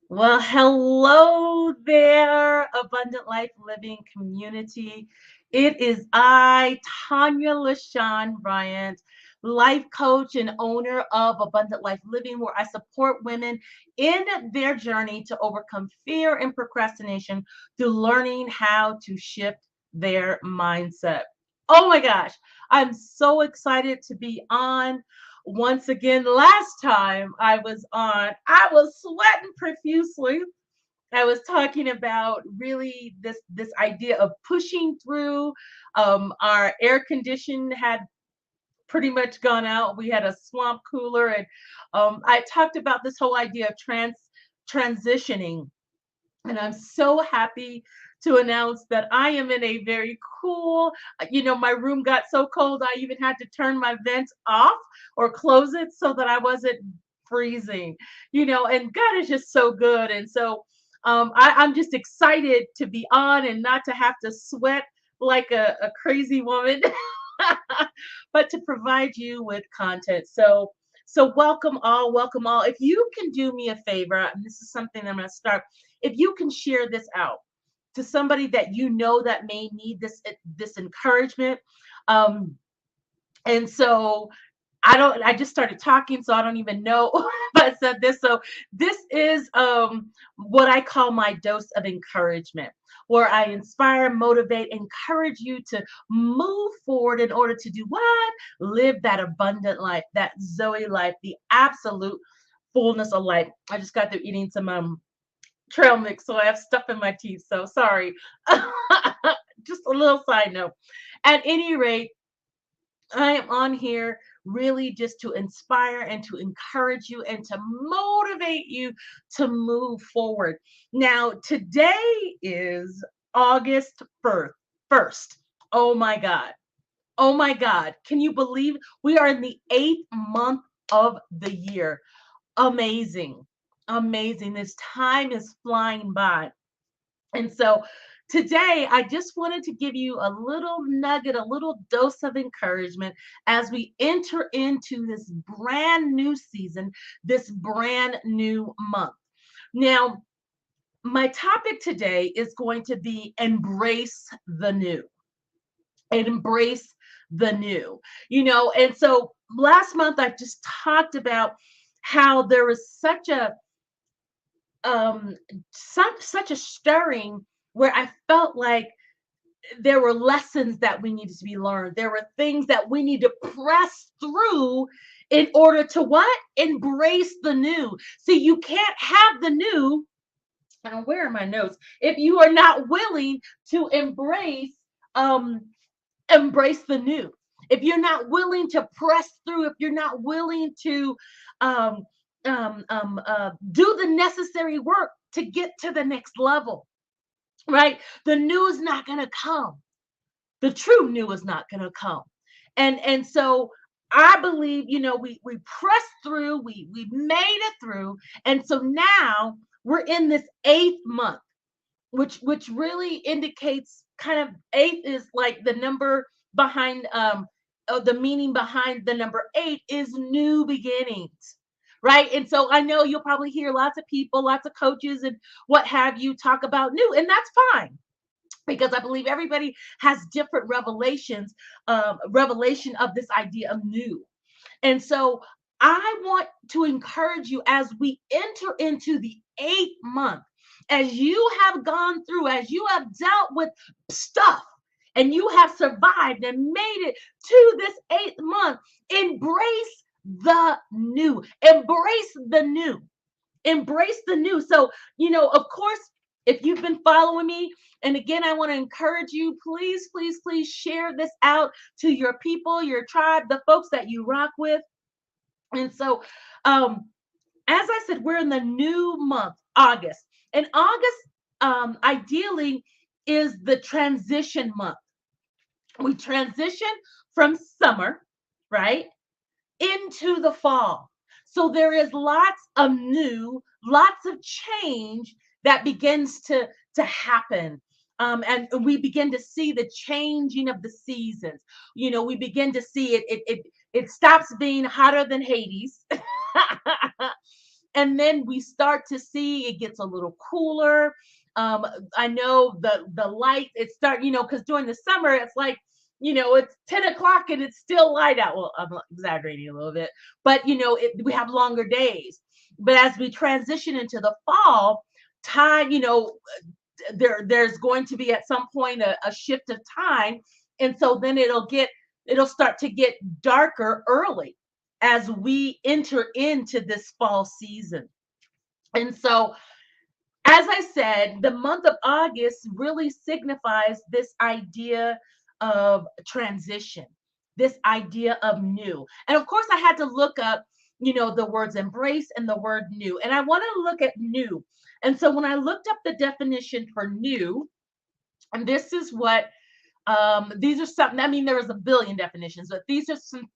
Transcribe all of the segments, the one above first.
Well, hello there, Abundant Life Living community. It is I, Tanya LaShawn Bryant, life coach and owner of Abundant Life Living, where I support women in their journey to overcome fear and procrastination through learning how to shift their mindset. Oh my gosh, I'm so excited to be on once again. Last time I was on, I was sweating profusely. I was talking about really this idea of pushing through. Our air condition had pretty much gone out. We had a swamp cooler, and I talked about this whole idea of transitioning, and I'm so happy to announce that I am in a very cool, my room got so cold, I even had to turn my vent off or close it so that I wasn't freezing, and God is just so good. And so I'm just excited to be on and not to have to sweat like a crazy woman, but to provide you with content. So welcome all, welcome all. If you can do me a favor, and this is something I'm going to start, if you can share this out to somebody that you know that may need this encouragement. um and so I just started talking, so I don't even know if I said this. So this is what I call my dose of encouragement, where I inspire, motivate, encourage you to move forward in order to do what? Live that abundant life, that Zoe life, the absolute fullness of life. I just got through eating some trail mix, so I have stuff in my teeth. So sorry. Just a little side note. At any rate, I am on here really just to inspire and to encourage you and to motivate you to move forward. Now, today is August 1st. Oh my God. Oh my God. Can you believe we are in the 8th month of the year? Amazing. Amazing. This time is flying by. And so today, I just wanted to give you a little nugget, a little dose of encouragement as we enter into this brand new season, this brand new month. Now, my topic today is going to be embrace the new. Embrace the new. And so last month I just talked about how there was um such a stirring where I felt like there were lessons that we needed to be learned. There were things that we need to press through in order to what? Embrace the new. See, you can't have the new. And where are my notes? If you are not willing to um embrace the new. If you're not willing to press through, if you're not willing to um do the necessary work to get to the next level, right? The new is not going to come. The true new is not going to come. And so I believe, we pressed through, we made it through, and so now we're in this 8th month, which really indicates kind of eight is like the number behind the meaning behind the number eight is new beginnings, right? And so I know you'll probably hear lots of people, lots of coaches and what have you talk about new, and that's fine because I believe everybody has different revelation of this idea of new. And so I want to encourage you as we enter into the 8th month, as you have gone through, as you have dealt with stuff and you have survived and made it to this 8th month, embrace the new. Embrace the new. Embrace the new. So, of course, if you've been following me, and again, I want to encourage you, please, please, please share this out to your people, your tribe, the folks that you rock with. And so, um, as I said, we're in the new month, August. And August, ideally, is the transition month. We transition from summer, right, into the fall. So there is lots of new, lots of change that begins to happen. And we begin to see the changing of the seasons. We begin to see it stops being hotter than Hades. And then we start to see it gets a little cooler. I know the light, it start, because during the summer, it's like, it's 10 o'clock and it's still light out. Well, I'm exaggerating a little bit, but we have longer days. But as we transition into the fall, time, there's going to be at some point a shift of time. And so then it'll start to get darker early as we enter into this fall season. And so, as I said, the month of August really signifies this idea of transition, this idea of new. And of course, I had to look up, the words embrace and the word new. And I want to look at new. And so when I looked up the definition for new, and this is what these are some, I mean, there was a billion definitions, but these are some,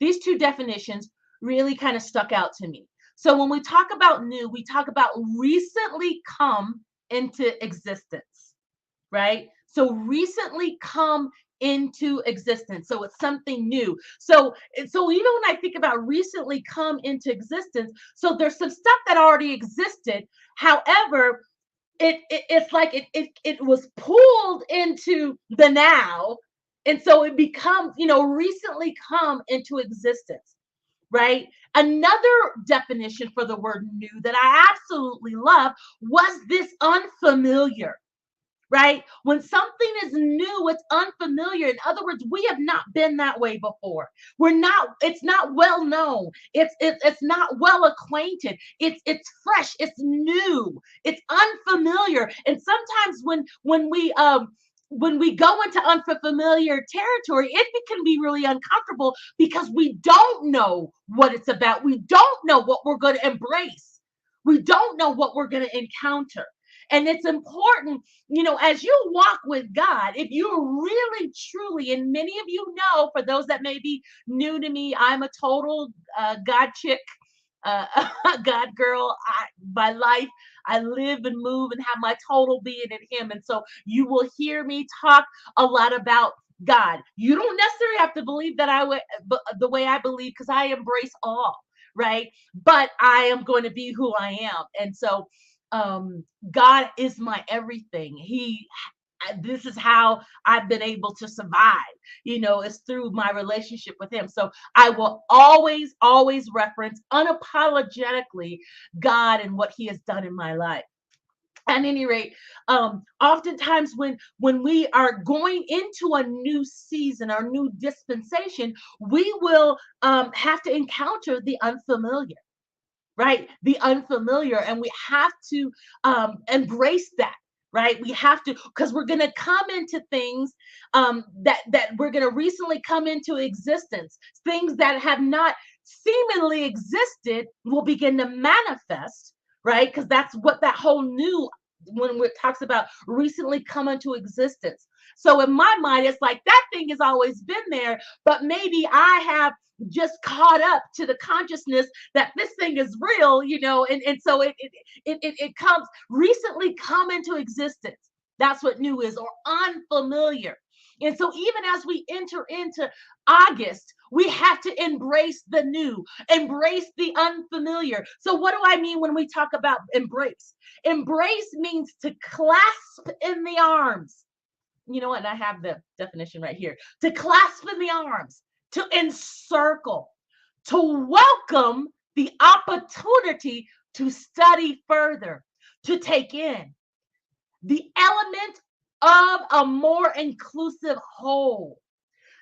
these two definitions really kind of stuck out to me. So when we talk about new, we talk about recently come into existence, right? So recently come into existence. So it's something new. So even when I think about recently come into existence, so there's some stuff that already existed. However, it's like it was pulled into the now, and so it becomes, recently come into existence, right? Another definition for the word new that I absolutely love was this unfamiliar, right? When something is new, it's unfamiliar. In other words, we have not been that way before. It's not well known. It's not well acquainted. It's fresh, it's new, it's unfamiliar. And sometimes when we go into unfamiliar territory, it can be really uncomfortable because we don't know what it's about. We don't know what we're going to embrace. We don't know what we're going to encounter. And it's important, as you walk with God, if you're really, truly, and many of you know, for those that may be new to me, I'm a total God chick, God girl. My life, I live and move and have my total being in Him. And so you will hear me talk a lot about God. You don't necessarily have to believe that the way I believe, because I embrace all, right? But I am going to be who I am. And so God is my everything. This is how I've been able to survive, it's through my relationship with Him. So I will always, always reference unapologetically God and what He has done in my life. At any rate, oftentimes when we are going into a new season or new dispensation, we will have to encounter the unfamiliar, right? The unfamiliar. And we have to embrace that, right? We have to, because we're going to come into things that we're going to recently come into existence. Things that have not seemingly existed will begin to manifest, right? Because that's what that whole new, when it talks about recently come into existence. So in my mind, it's like that thing has always been there, but maybe I have just caught up to the consciousness that this thing is real, and so it comes recently come into existence. That's what new is, or unfamiliar. And so even as we enter into August, we have to embrace the new, embrace the unfamiliar. So what do I mean when we talk about embrace? Embrace means to clasp in the arms. You know what? And I have the definition right here. To clasp in the arms, to encircle, to welcome the opportunity to study further, to take in the element of a more inclusive whole.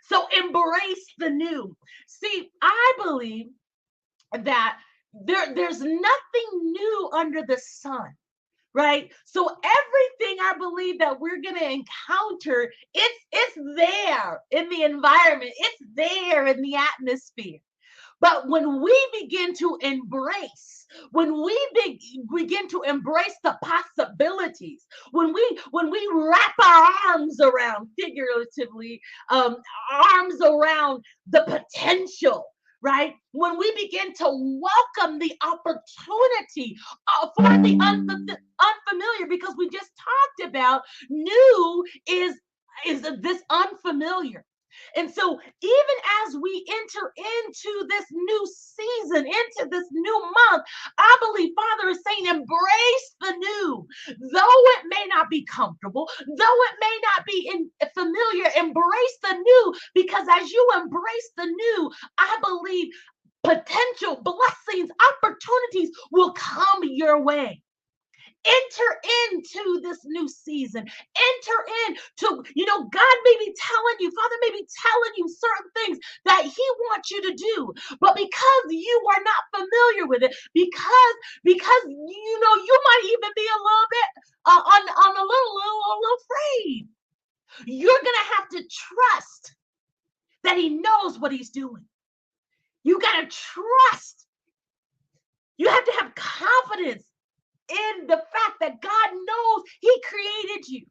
So embrace the new. See, I believe that there's nothing new under the sun, right? So everything I believe that we're going to encounter, it's there in the environment, it's there in the atmosphere. But when we begin to embrace, when we begin to embrace the possibilities, when we wrap our arms around, figuratively, arms around the potential, right? When we begin to welcome the opportunity for the unfamiliar, because we just talked about new is this unfamiliar. And so, even as we enter into this new season, into this new month, I believe Father is saying, embrace the new. Though it may not be comfortable, though it may not be familiar, embrace the new, because as you embrace the new, I believe potential blessings, opportunities will come your way. Enter into this new season. Enter into, God may be telling you, Father may be telling you certain things that He wants you to do. But because you are not familiar with it, because you might even be a little bit on a little afraid. You're gonna have to trust that He knows what He's doing. You gotta trust. You have to have confidence in the fact that God knows He created you.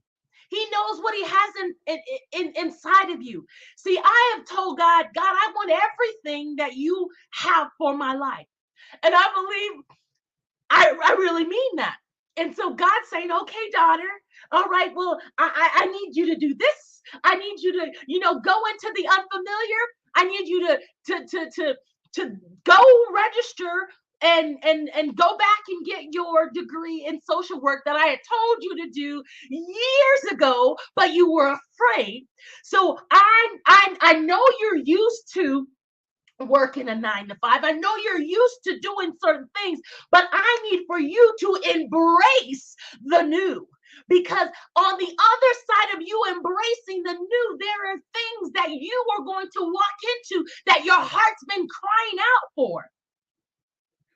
He knows what He has inside of you. See, I have told God, I want everything that you have for my life. And I believe I really mean that. And so God's saying, okay, daughter, all right, well, I need you to do this. I need you to, go into the unfamiliar. I need you to go register and go back and get your degree in social work that I had told you to do years ago, but you were afraid. So I know you're used to working a 9 to 5. I know you're used to doing certain things, but I need for you to embrace the new. Because on the other side of you embracing the new, there are things that you are going to walk into that your heart's been crying out for.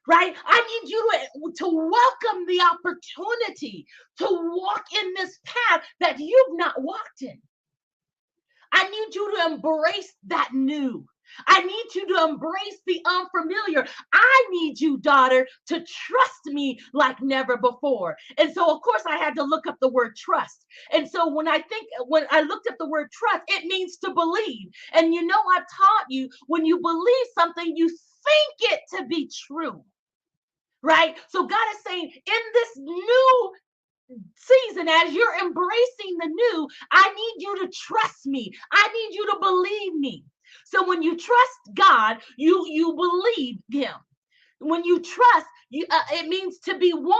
Right? I need you to welcome the opportunity to walk in this path that you've not walked in. I need you to embrace that new. I need you to embrace the unfamiliar. I need you, daughter, to trust me like never before. And so, of course, I had to look up the word trust. And so when I looked up the word trust, it means to believe. And I've taught you, when you believe something, you think it to be true. Right? So God is saying, in this new season, as you're embracing the new, I need you to trust me. I need you to believe me. So when you trust God, you believe Him. When you trust, it means to be one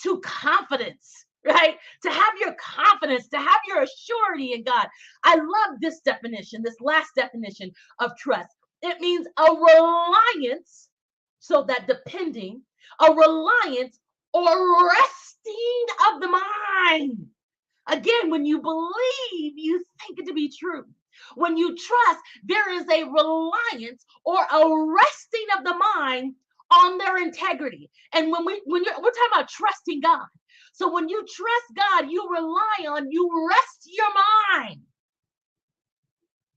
to confidence, right? To have your confidence, to have your assurity in God. I love this definition, this last definition of trust. It means a reliance, so that depending, a reliance or resting of the mind. Again, when you believe, you think it to be true. When you trust, there is a reliance or a resting of the mind on their integrity. And we're talking about trusting God. So when you trust God, you rest your mind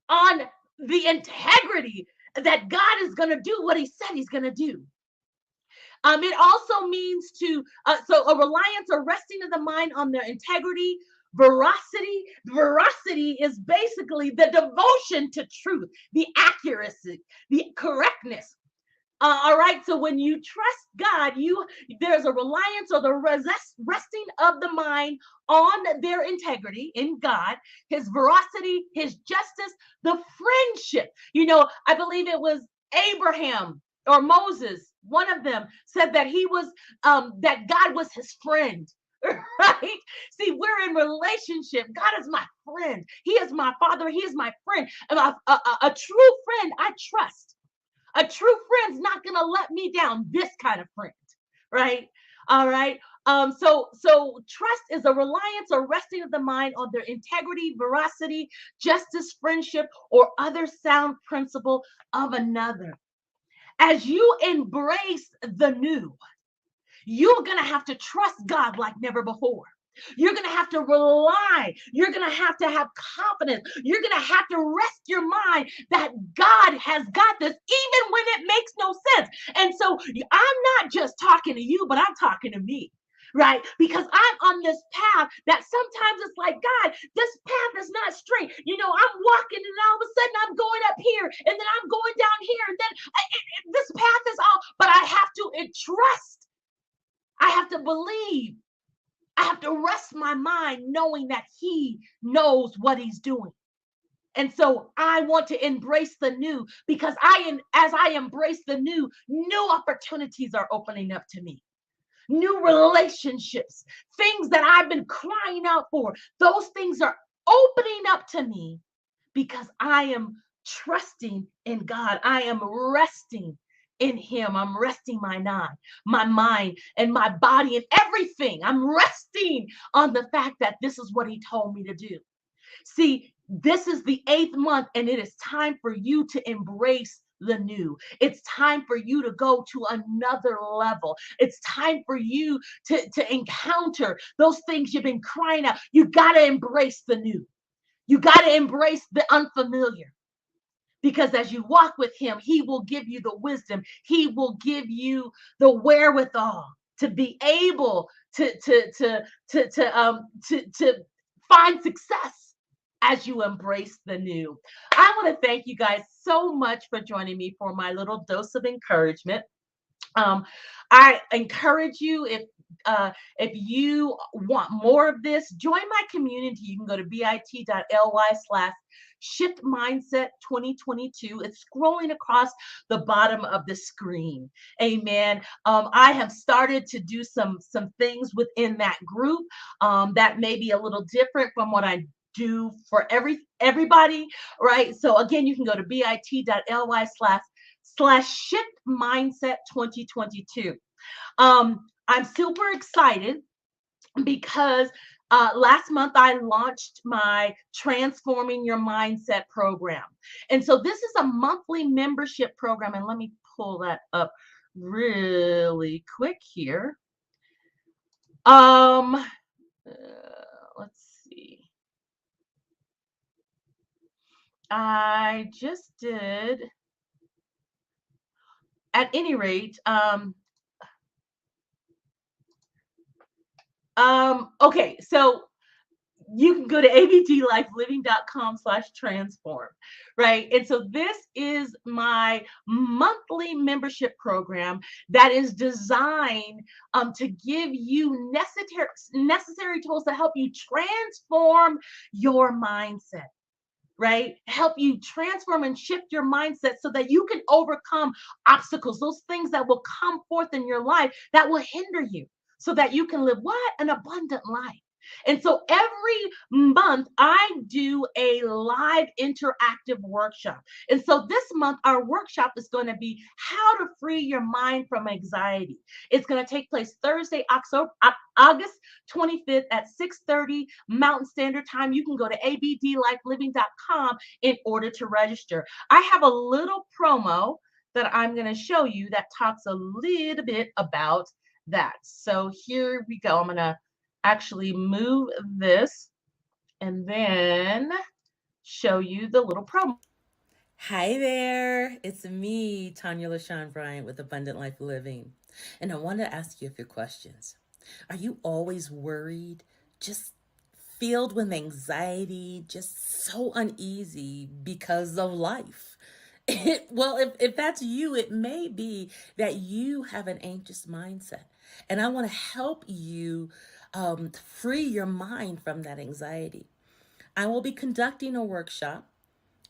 on the integrity that God is going to do what He said He's going to do. It also means so a reliance or resting of the mind on their integrity, veracity. Veracity is basically the devotion to truth, the accuracy, the correctness. All right. So when you trust God, there's a reliance or the resting of the mind on their integrity in God, His veracity, His justice, the friendship. I believe it was Abraham or Moses. One of them said that that God was his friend. Right? See, we're in relationship. God is my friend. He is my father. He is my friend. And a true friend, I trust. A true friend's not going to let me down. This kind of friend, right? All right. So trust is a reliance or resting of the mind on their integrity, veracity, justice, friendship, or other sound principle of another. As you embrace the new, you're going to have to trust God like never before. You're going to have to rely. You're going to have confidence. You're going to have to rest your mind that God has got this, even when it makes no sense. And so I'm not just talking to you, but I'm talking to me. Right? Because I'm on this path that sometimes it's like, God, this path is not straight. I'm walking and all of a sudden I'm going up here and then I'm going down here. And then this path is all, but I have to trust. I have to believe. I have to rest my mind knowing that He knows what He's doing. And so I want to embrace the new because as I embrace the new opportunities are opening up to me. New relationships, things that I've been crying out for, those things are opening up to me because I am trusting in God. I am resting in Him. I'm resting my mind, and my body and everything. I'm resting on the fact that this is what He told me to do. See, this is the 8th month, and it is time for you to embrace the new. It's time for you to go to another level. It's time for you to encounter those things you've been crying out. You got to embrace the new. You got to embrace the unfamiliar. Because as you walk with Him, He will give you the wisdom. He will give you the wherewithal to be able to find success as you embrace the new. I want to thank you guys so much for joining me for my little dose of encouragement. Um, I encourage you, if you want more of this, join my community. You can go to bit.ly/Shift Mindset 2022. It's scrolling across the bottom of the screen. Amen. I have started to do some things within that group that may be a little different from what I do for everybody, right? So again, you can go to bit.ly/Shift Mindset 2022. I'm super excited because last month I launched my Transforming Your Mindset program. And so this is a monthly membership program. And let me pull that up really quick here. Let's see. I just did. At any rate, okay, so you can go to abdlifeliving.com/transform, right? And so this is my monthly membership program that is designed to give you necessary tools to help you transform your mindset. Right? Help you transform and shift your mindset so that you can overcome obstacles, those things that will come forth in your life that will hinder you, so that you can live what? An abundant life. And so every month I do a live interactive workshop. And so this month our workshop is going to be how to free your mind from anxiety. It's going to take place Thursday, August 25th at 6:30 Mountain Standard Time. You can go to abdlifeliving.com in order to register. I have a little promo that I'm going to show you that talks a little bit about that. So here we go. I'm going to actually move this and then show you the little promo. Hi there, it's me, Tanya LaShawn Bryant with Abundant Life Living. And I want to ask you a few questions. Are you always worried, just filled with anxiety, just so uneasy because of life? Well, if that's you, it may be that you have an anxious mindset. And I want to help you free your mind from that anxiety. I will be conducting a workshop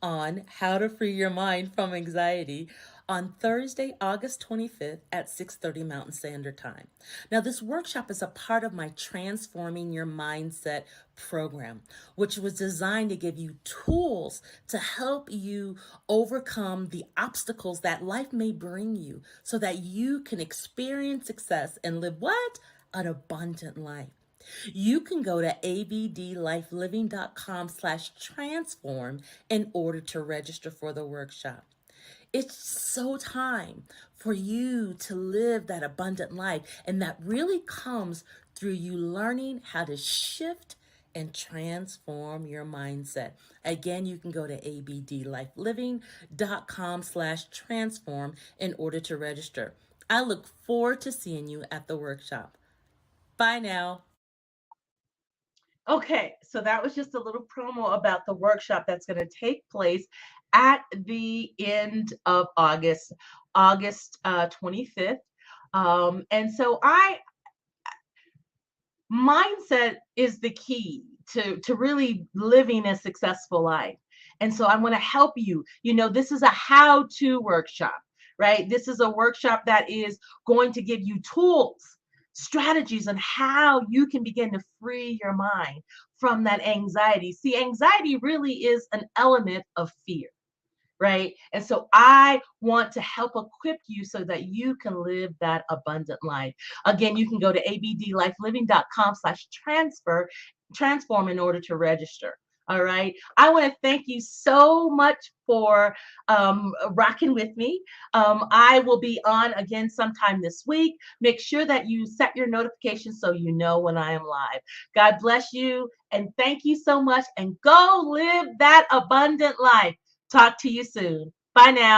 on how to free your mind from anxiety on Thursday, August 25th at 6:30 Mountain Standard Time. Now, this workshop is a part of my Transforming Your Mindset program, which was designed to give you tools to help you overcome the obstacles that life may bring you so that you can experience success and live what? An abundant life. You can go to abdlifeliving.com/transform in order to register for the workshop. It's so time for you to live that abundant life. And that really comes through you learning how to shift and transform your mindset. Again, you can go to abdlifeliving.com/transform in order to register. I look forward to seeing you at the workshop. Bye now. Okay, so that was just a little promo about the workshop that's going to take place at the end of August, August 25th. And so mindset is the key to really living a successful life. And so I want to help you. This is a how-to workshop, right? This is a workshop that is going to give you tools, strategies on how you can begin to free your mind from that anxiety. See, anxiety really is an element of fear, right? And so I want to help equip you so that you can live that abundant life. Again, you can go to abdlifeliving.com/transform in order to register. All right. I want to thank you so much for rocking with me. I will be on again sometime this week. Make sure that you set your notifications so you know when I am live. God bless you and thank you so much. And go live that abundant life. Talk to you soon. Bye now.